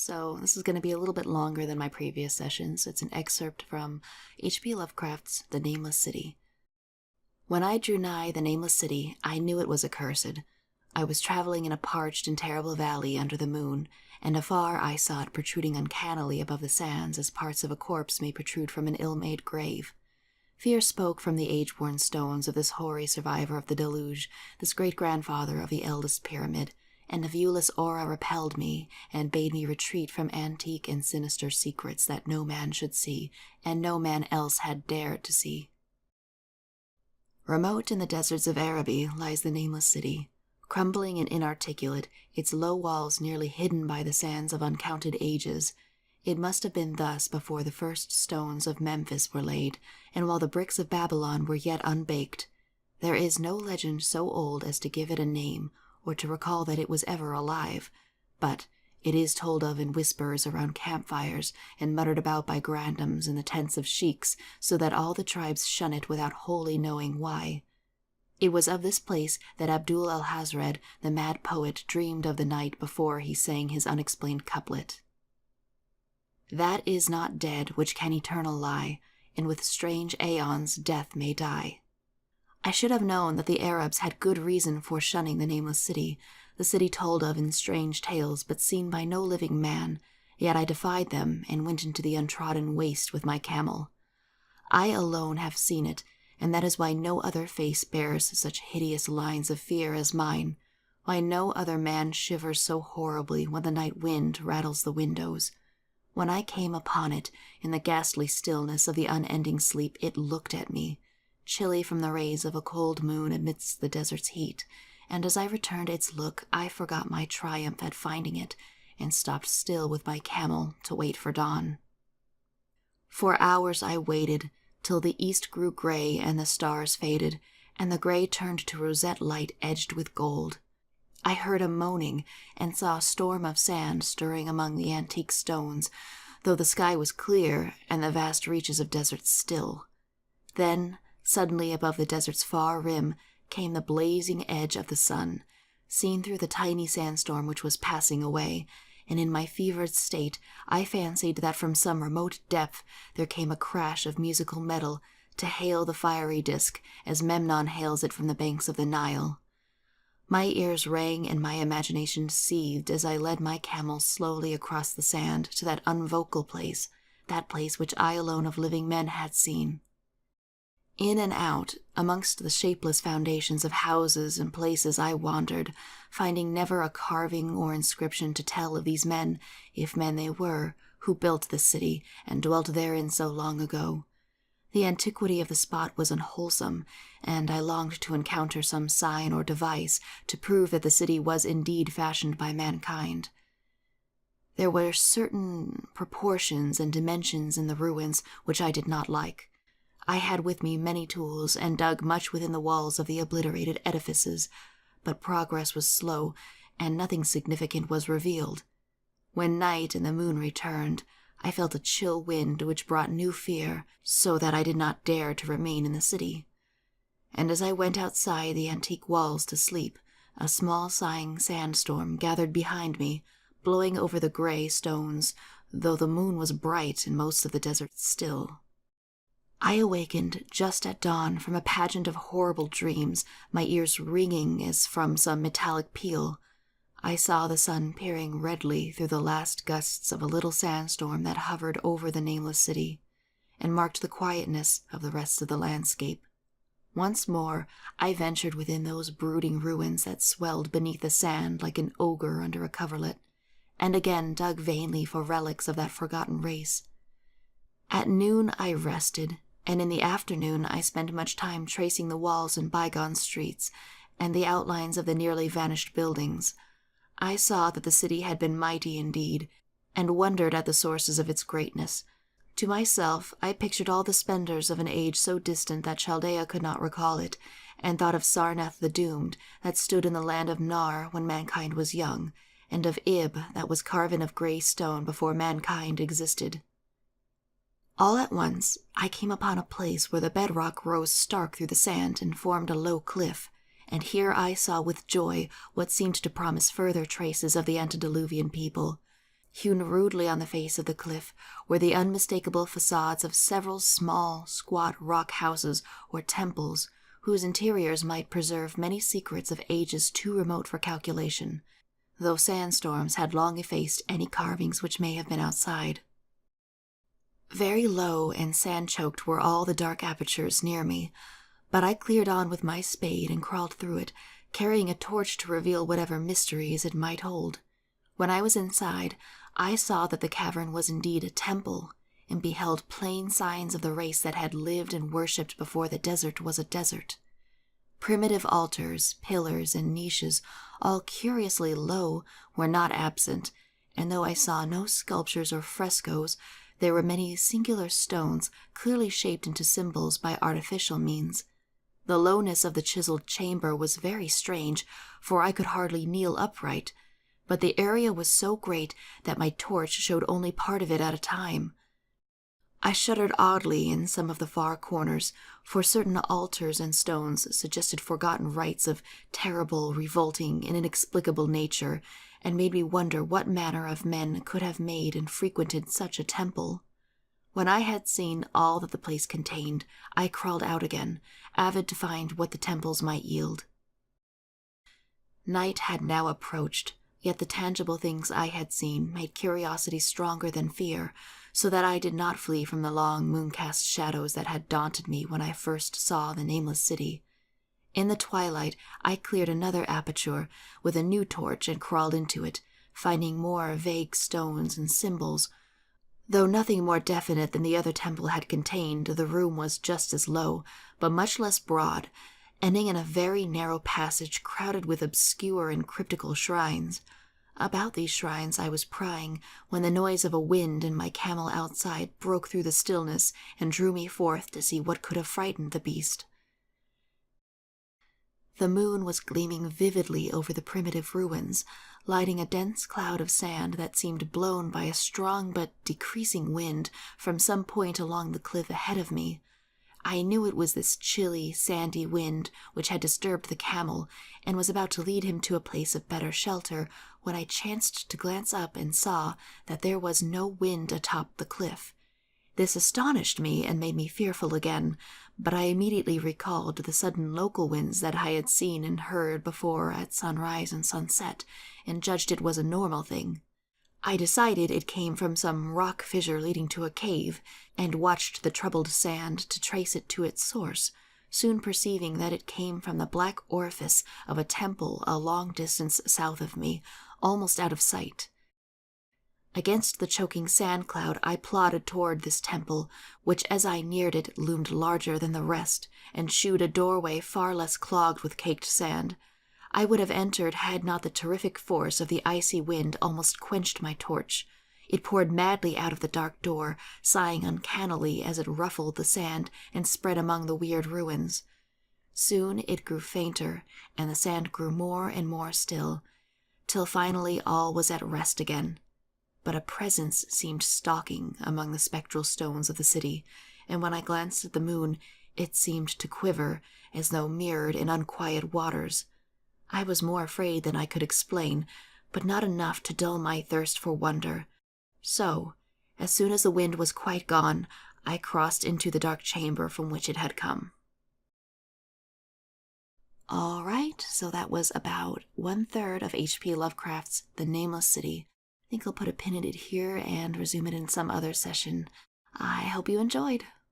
So this is going to be a little bit longer than my previous sessions. It's an excerpt from H.P. Lovecraft's The Nameless City. When I drew nigh the nameless city, I knew it was accursed. I was traveling in a parched and terrible valley under the moon, and afar I saw it protruding uncannily above the sands as parts of a corpse may protrude from an ill-made grave. Fear spoke from the age-worn stones of this hoary survivor of the deluge, this great-grandfather of the eldest pyramid, and a viewless aura repelled me and bade me retreat from antique and sinister secrets that no man should see, and no man else had dared to see. Remote in the deserts of Araby lies the nameless city, crumbling and inarticulate, its low walls nearly hidden by the sands of uncounted ages. It must have been thus before the first stones of Memphis were laid, and while the bricks of Babylon were yet unbaked. There is no legend so old as to give it a name, or to recall that it was ever alive, but it is told of in whispers around campfires and muttered about by grandams in the tents of sheiks, so that all the tribes shun it without wholly knowing why. It was of this place that Abdul al-Hazred, the mad poet, dreamed of the night before he sang his unexplained couplet. That is not dead which can eternal lie, and with strange aeons death may die. I should have known that the Arabs had good reason for shunning the nameless city, the city told of in strange tales but seen by no living man, yet I defied them and went into the untrodden waste with my camel. I alone have seen it, and that is why no other face bears such hideous lines of fear as mine, why no other man shivers so horribly when the night wind rattles the windows. When I came upon it, in the ghastly stillness of the unending sleep, it looked at me, chilly from the rays of a cold moon amidst the desert's heat, and as I returned its look, I forgot my triumph at finding it, and stopped still with my camel to wait for dawn. For hours I waited, till the east grew gray and the stars faded, and the gray turned to rosette light edged with gold. I heard a moaning, and saw a storm of sand stirring among the antique stones, though the sky was clear and the vast reaches of desert still. Then, suddenly above the desert's far rim, came the blazing edge of the sun, seen through the tiny sandstorm which was passing away, and in my fevered state I fancied that from some remote depth there came a crash of musical metal to hail the fiery disk as Memnon hails it from the banks of the Nile. My ears rang and my imagination seethed as I led my camel slowly across the sand to that unvocal place, that place which I alone of living men had seen. In and out, amongst the shapeless foundations of houses and places I wandered, finding never a carving or inscription to tell of these men, if men they were, who built this city and dwelt therein so long ago. The antiquity of the spot was unwholesome, and I longed to encounter some sign or device to prove that the city was indeed fashioned by mankind. There were certain proportions and dimensions in the ruins which I did not like. I had with me many tools and dug much within the walls of the obliterated edifices, but progress was slow, and nothing significant was revealed. When night and the moon returned, I felt a chill wind which brought new fear, so that I did not dare to remain in the city. And as I went outside the antique walls to sleep, a small sighing sandstorm gathered behind me, blowing over the gray stones, though the moon was bright and most of the desert still. I awakened just at dawn from a pageant of horrible dreams, my ears ringing as from some metallic peal. I saw the sun peering redly through the last gusts of a little sandstorm that hovered over the nameless city, and marked the quietness of the rest of the landscape. Once more I ventured within those brooding ruins that swelled beneath the sand like an ogre under a coverlet, and again dug vainly for relics of that forgotten race. At noon I rested, and in the afternoon I spent much time tracing the walls and bygone streets, and the outlines of the nearly vanished buildings. I saw that the city had been mighty indeed, and wondered at the sources of its greatness. To myself, I pictured all the splendors of an age so distant that Chaldea could not recall it, and thought of Sarnath the Doomed, that stood in the land of Nar when mankind was young, and of Ib, that was carven of grey stone before mankind existed. All at once, I came upon a place where the bedrock rose stark through the sand and formed a low cliff, and here I saw with joy what seemed to promise further traces of the antediluvian people. Hewn rudely on the face of the cliff were the unmistakable facades of several small, squat rock houses or temples whose interiors might preserve many secrets of ages too remote for calculation, though sandstorms had long effaced any carvings which may have been outside. Very low and sand-choked were all the dark apertures near me, but I cleared on with my spade and crawled through it, carrying a torch to reveal whatever mysteries it might hold. When I was inside, I saw that the cavern was indeed a temple, and beheld plain signs of the race that had lived and worshipped before the desert was a desert. Primitive altars, pillars, and niches, all curiously low, were not absent, and though I saw no sculptures or frescoes, there were many singular stones clearly shaped into symbols by artificial means. The lowness of the chiseled chamber was very strange, for I could hardly kneel upright, but the area was so great that my torch showed only part of it at a time. I shuddered oddly in some of the far corners, for certain altars and stones suggested forgotten rites of terrible, revolting, and inexplicable nature, and made me wonder what manner of men could have made and frequented such a temple. When I had seen all that the place contained, I crawled out again, avid to find what the temples might yield. Night had now approached, yet the tangible things I had seen made curiosity stronger than fear, so that I did not flee from the long moon-cast shadows that had daunted me when I first saw the nameless city. In the twilight, I cleared another aperture with a new torch and crawled into it, finding more vague stones and symbols. Though nothing more definite than the other temple had contained, the room was just as low, but much less broad, ending in a very narrow passage crowded with obscure and cryptical shrines. About these shrines I was prying when the noise of a wind and my camel outside broke through the stillness and drew me forth to see what could have frightened the beast. The moon was gleaming vividly over the primitive ruins, lighting a dense cloud of sand that seemed blown by a strong but decreasing wind from some point along the cliff ahead of me. I knew it was this chilly, sandy wind which had disturbed the camel and was about to lead him to a place of better shelter when I chanced to glance up and saw that there was no wind atop the cliff. This astonished me and made me fearful again, but I immediately recalled the sudden local winds that I had seen and heard before at sunrise and sunset, and judged it was a normal thing. I decided it came from some rock fissure leading to a cave, and watched the troubled sand to trace it to its source, soon perceiving that it came from the black orifice of a temple a long distance south of me, almost out of sight. Against the choking sand cloud I plodded toward this temple, which as I neared it loomed larger than the rest, and shewed a doorway far less clogged with caked sand. I would have entered had not the terrific force of the icy wind almost quenched my torch. It poured madly out of the dark door, sighing uncannily as it ruffled the sand and spread among the weird ruins. Soon it grew fainter, and the sand grew more and more still, till finally all was at rest again. But a presence seemed stalking among the spectral stones of the city, and when I glanced at the moon, it seemed to quiver as though mirrored in unquiet waters. I was more afraid than I could explain, but not enough to dull my thirst for wonder. So, as soon as the wind was quite gone, I crossed into the dark chamber from which it had come. All right, so that was about 1/3 of H.P. Lovecraft's The Nameless City. I think I'll put a pin in it here and resume it in some other session. I hope you enjoyed.